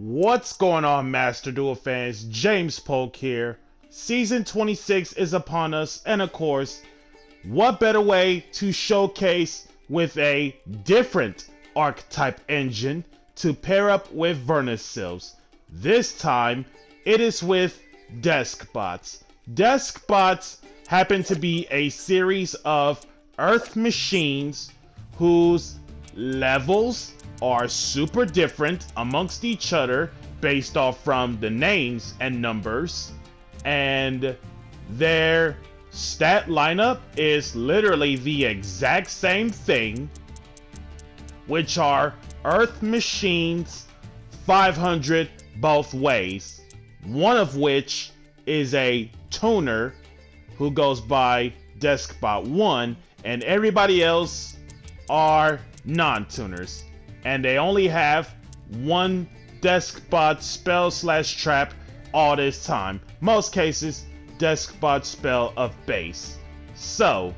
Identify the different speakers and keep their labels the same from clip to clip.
Speaker 1: What's going on, Master Duel fans? James Polk here. Season 26 is upon us, and of course, what better way to showcase with a different archetype engine to pair up with Vernusylphs. This time, it is with Deskbots. Deskbots happen to be a series of Earth machines whose levels are super different amongst each other based off from the names and numbers, and their stat lineup is literally the exact same thing, which are Earth machines 500 both ways, one of which is a tuner who goes by Deskbot 1, and everybody else are non-tuners. And they only have one Deskbot spell/trap all this time. Most cases, Deskbot spell of base. So,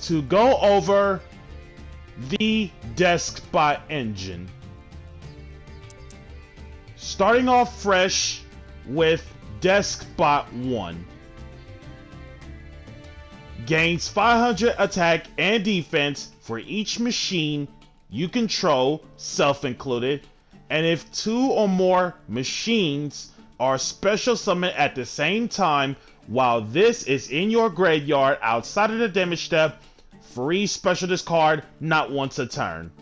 Speaker 1: to go over the Deskbot engine. Starting off fresh with Deskbot 1. Gains 500 attack and defense for each machine you control, self included, and if 2 or more machines are special summoned at the same time while this is in your graveyard outside of the damage step, free special discard not once a turn.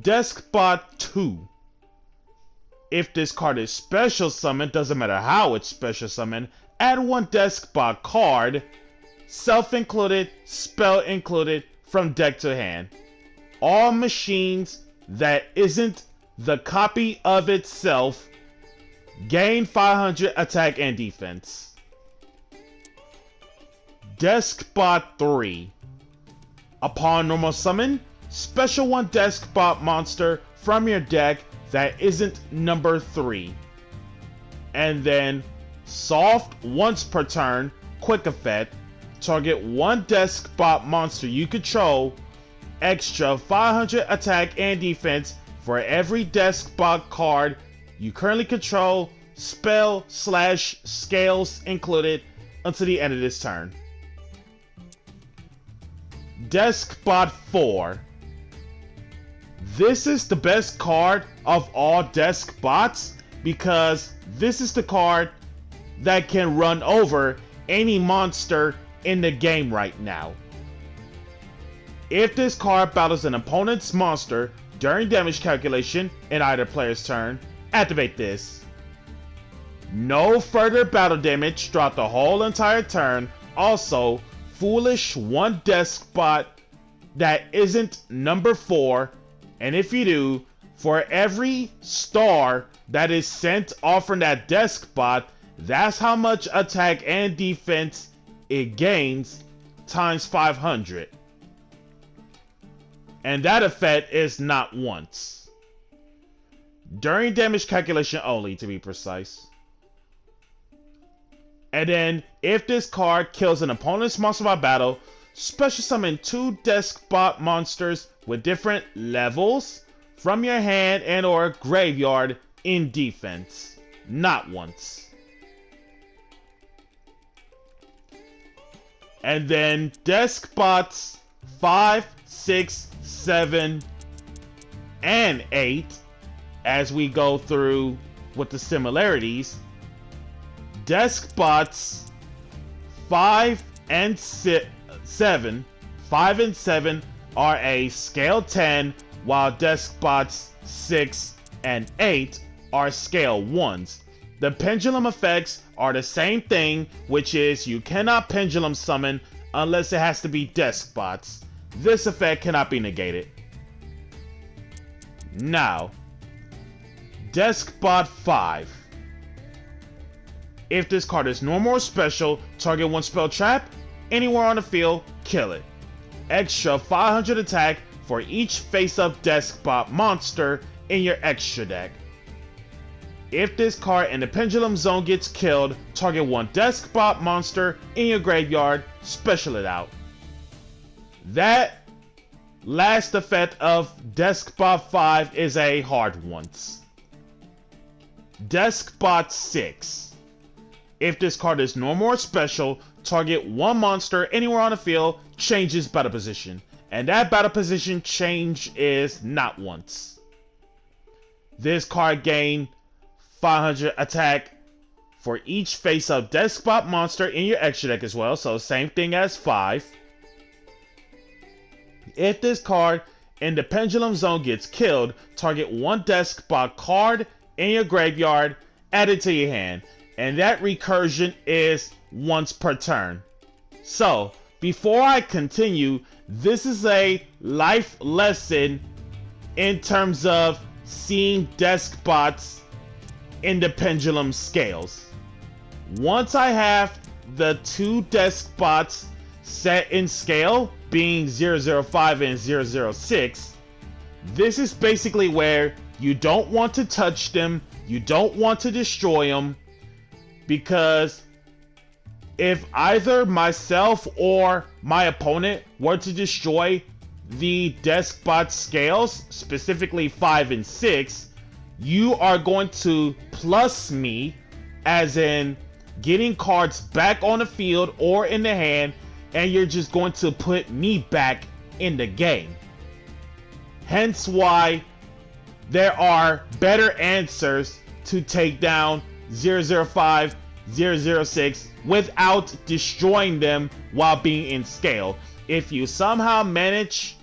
Speaker 1: Deskbot 2. If this card is special summoned, doesn't matter how it's special summoned, add 1 Deskbot card, self included, spell included, from deck to hand. All machines that isn't the copy of itself gain 500 attack and defense. Deskbot 3. Upon normal summon, special 1 Deskbot monster from your deck that isn't number 3. And then soft once per turn, quick effect. Target 1 Deskbot monster you control, extra 500 attack and defense for every Deskbot card you currently control, spell/scales included, until the end of this turn. Deskbot 4. This is the best card of all Deskbots because this is the card that can run over any monster in the game right now. If this card battles an opponent's monster during damage calculation in either player's turn, activate this. No further battle damage throughout the whole entire turn. Also, foolish 1 Deskbot that isn't number 4, and if you do, for every star that is sent off from that Deskbot, that's how much attack and defense it gains times 500. And that effect is not once. During damage calculation only, to be precise. And then, if this card kills an opponent's monster by battle, special summon 2 Deskbot monsters with different levels from your hand and or graveyard in defense. Not once. And then Deskbots 5, 6, 7, and 8, as we go through with the similarities. Deskbots 5 and 7 are a scale 10, while Deskbots 6 and 8 are scale 1s. The pendulum effects are the same thing, which is you cannot pendulum summon unless it has to be Deskbots. This effect cannot be negated. Now, Deskbot 5. If this card is normal or special, target 1 spell trap, anywhere on the field, kill it. Extra 500 attack for each face-up Deskbot monster in your extra deck. If this card in the pendulum zone gets killed, target 1 Deskbot monster in your graveyard, special it out. That last effect of Deskbot 5 is a hard once. Deskbot 6. If this card is normal or special, target one monster anywhere on the field changes battle position. And that battle position change is not once. This card gains 500 attack for each face-up Deskbot monster in your extra deck as well, so same thing as 5. If this card in the Pendulum Zone gets killed, target one Deskbot card in your graveyard, add it to your hand, and that recursion is once per turn. So, before I continue, this is a life lesson in terms of seeing Deskbots in the pendulum scales. Once I have the two Deskbots set in scale, being 005 and 006, this is basically where you don't want to touch them, you don't want to destroy them, because if either myself or my opponent were to destroy the Deskbot scales, specifically 5 and 6, you are going to plus me, as in getting cards back on the field or in the hand, and you're just going to put me back in the game. Hence why there are better answers to take down 005, 006 without destroying them while being in scale. If you somehow manage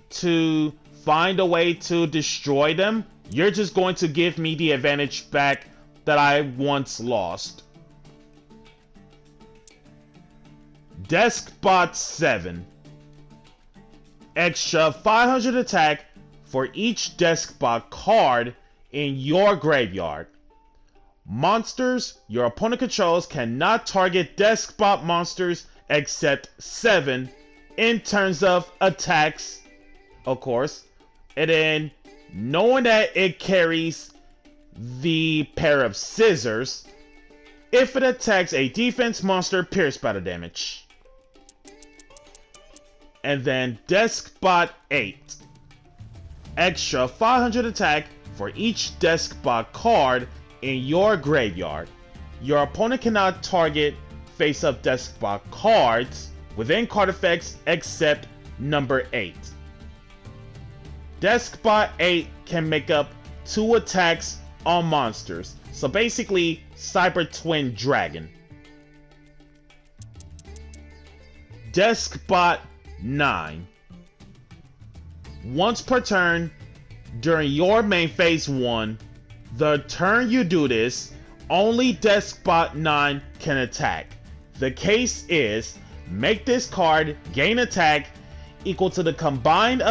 Speaker 1: to find a way to destroy them, you're just going to give me the advantage back that I once lost. Deskbot 7. Extra 500 attack for each Deskbot card in your graveyard. Monsters your opponent controls cannot target Deskbot monsters except 7 in terms of attacks, of course. And then, knowing that it carries the pair of scissors, if it attacks a defense monster, pierce battle damage. And then Deskbot 8. Extra 500 attack for each Deskbot card in your graveyard. Your opponent cannot target face-up Deskbot cards within card effects except number 8. Deskbot 8 can make up 2 attacks on monsters. So basically, Cyber Twin Dragon. Deskbot 9. Once per turn, during your main phase 1, the turn you do this, only Deskbot 9 can attack. The case is, make this card gain attack equal to the combined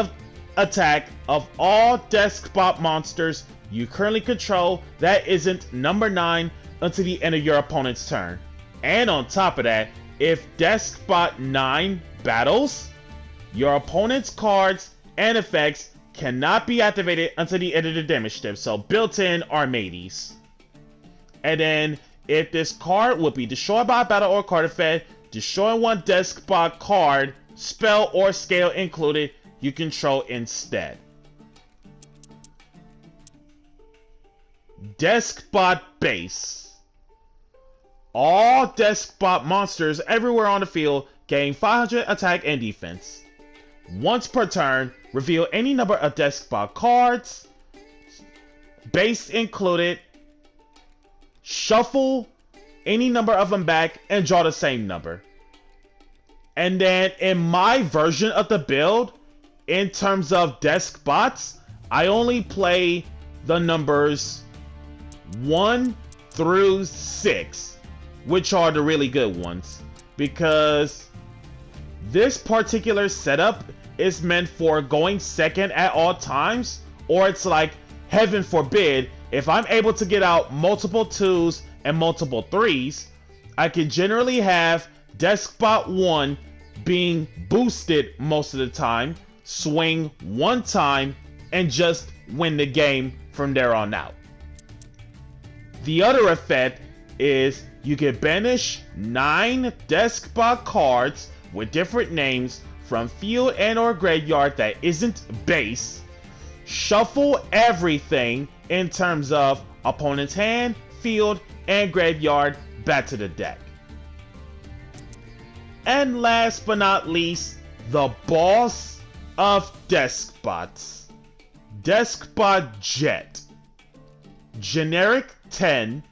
Speaker 1: attack of all Deskbot monsters you currently control that isn't number 9 until the end of your opponent's turn. And on top of that, if Deskbot 9 battles, your opponent's cards and effects cannot be activated until the end of the damage step, so built-in Armades. And then, if this card would be destroyed by a battle or card effect, destroying one Deskbot card, spell or scale included, you control instead. Deskbot Base. All Deskbot monsters everywhere on the field gain 500 attack and defense. Once per turn, reveal any number of Deskbot cards, base included, shuffle any number of them back, and draw the same number. And then in my version of the build, in terms of Deskbots, I only play the numbers 1 through 6, which are the really good ones, because this particular setup is meant for going second at all times, or it's like, heaven forbid, if I'm able to get out multiple 2s and multiple 3s, I can generally have Deskbot 1 being boosted most of the time, swing one time, and just win the game from there on out. The other effect is you can banish 9 Deskbot cards with different names from field and or graveyard that isn't base. Shuffle everything in terms of opponent's hand, field, and graveyard back to the deck. And last but not least, the boss of Deskbots, Deskbot Jet. Generic 10,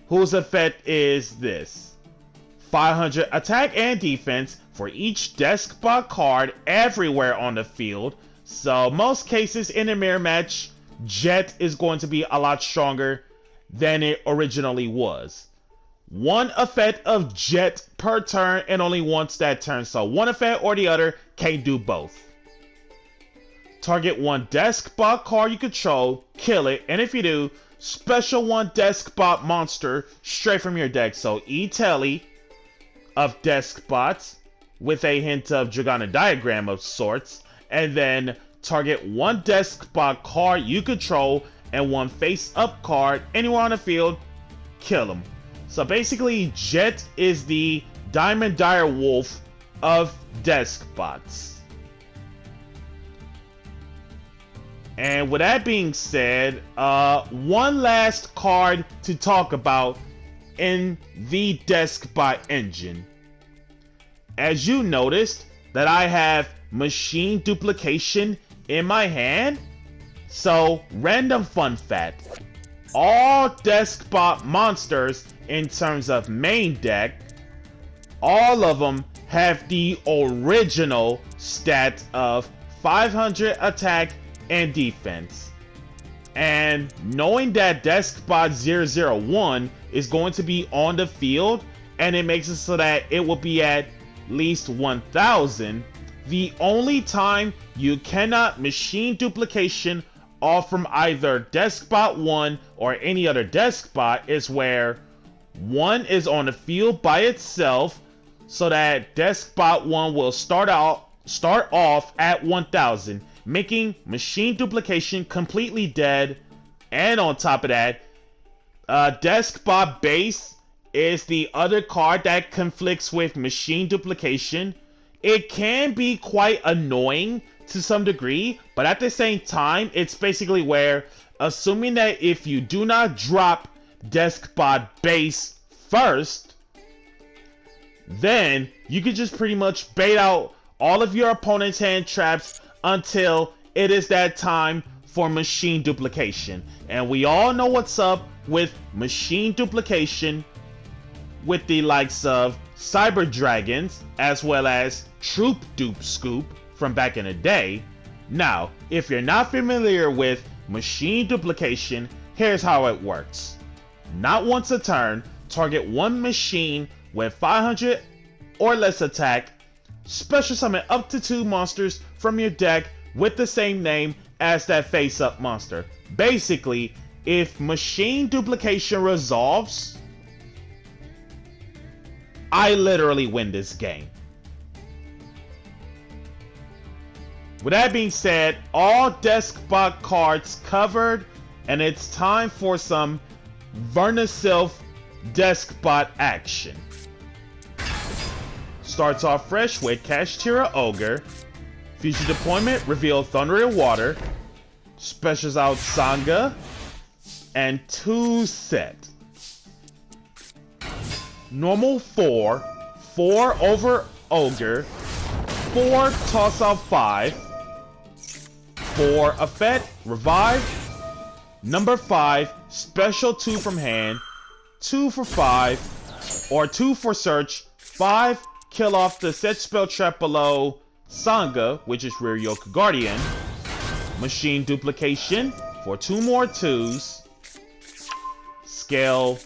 Speaker 1: whose effect is this: 500 attack and defense for each Deskbot card everywhere on the field. So most cases in a mirror match, Jet is going to be a lot stronger than it originally was. One effect of Jet per turn and only once that turn. So one effect or the other, can't do both. Target one Deskbot card you control, kill it, and if you do, special one Deskbot monster straight from your deck. So E-Telly of Deskbots with a hint of Dragonic Diagram of sorts, and then target one Deskbot card you control and one face-up card anywhere on the field, kill them. So basically, Jet is the Diamond Dire Wolf of Deskbots. And with that being said, one last card to talk about in the Deskbot engine. As you noticed that I have Machine Duplication in my hand. So, random fun fact. All Deskbot monsters in terms of main deck, all of them have the original stat of 500 attack and defense. And knowing that Deskbot 001 is going to be on the field, and it makes it so that it will be at least 1000, the only time you cannot machine duplication off from either Deskbot 1 or any other Deskbot is where 1 is on the field by itself, so that Deskbot 1 will start off at 1000, making machine duplication completely dead. And on top of that, Deskbot base is the other card that conflicts with machine duplication. It can be quite annoying to some degree, but at the same time, it's basically where, assuming that if you do not drop Deskbot base first, then you can just pretty much bait out all of your opponent's hand traps until it is that time for machine duplication. And we all know what's up with machine duplication with the likes of Cyber Dragons as well as Troop Dupe Scoop from back in the day. Now, if you're not familiar with machine duplication, here's how it works. Not once a turn, target one machine with 500 or less attack, special summon up to 2 monsters from your deck with the same name as that face-up monster. Basically, if machine duplication resolves, I literally win this game. With that being said, all Deskbot cards covered, and it's time for some Vernusylph Deskbot action. Starts off fresh with Kashtira Ogre. Future deployment, reveal Thundering Water. Specials out Sangha. And 2 set. Normal 4. 4 over Ogre. 4 toss out 5. 4 effect, revive. Number 5, special 2 from hand. 2 for 5. Or 2 for search. 5, kill off the set spell trap below Sangha, which is Rear Yoke Guardian. Machine duplication for 2 more 2s. Scale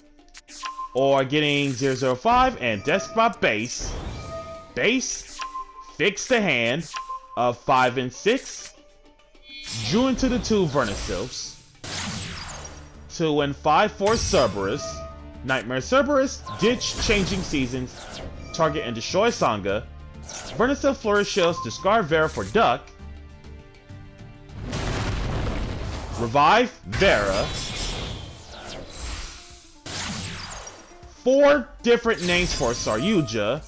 Speaker 1: or getting 005 and Deskbot base. Base, fix the hand of 5 and 6. Drew into the 2 Vernusylphs. 2 and 5 for Cerberus. Nightmare Cerberus, ditch Changing Seasons. Target and destroy Sangha. Vernusylph Flourish Shells, discard Vera for Duck. Revive Vera. 4 different names for Saryuja.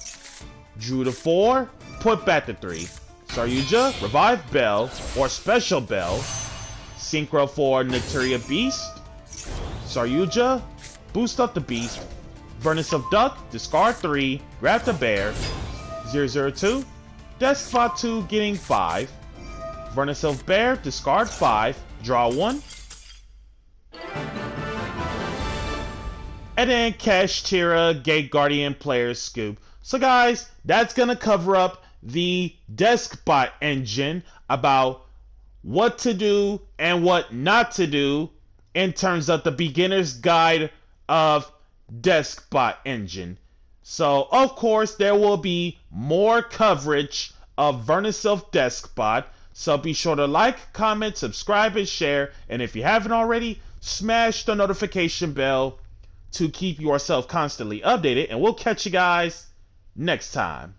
Speaker 1: Drew to 4, put back to 3. Saryuja, Revive Bell, or Special Bell. Synchro for Naturia Beast. Saryuja, boost up the Beast. Vernusylph Duck, discard 3, grab the Bear. 002, Deskbot 2 getting 5. Vernusylph Bear, discard 5, draw 1. And then Kashtira, Gate Guardian Player Scoop. So guys, that's gonna cover up the Deskbot engine, about what to do and what not to do in terms of the beginner's guide of Deskbot engine. So of course there will be more coverage of Vernusylph Deskbot. So be sure to like, comment, subscribe, and share. And if you haven't already, smash the notification bell to keep yourself constantly updated. And we'll catch you guys next time.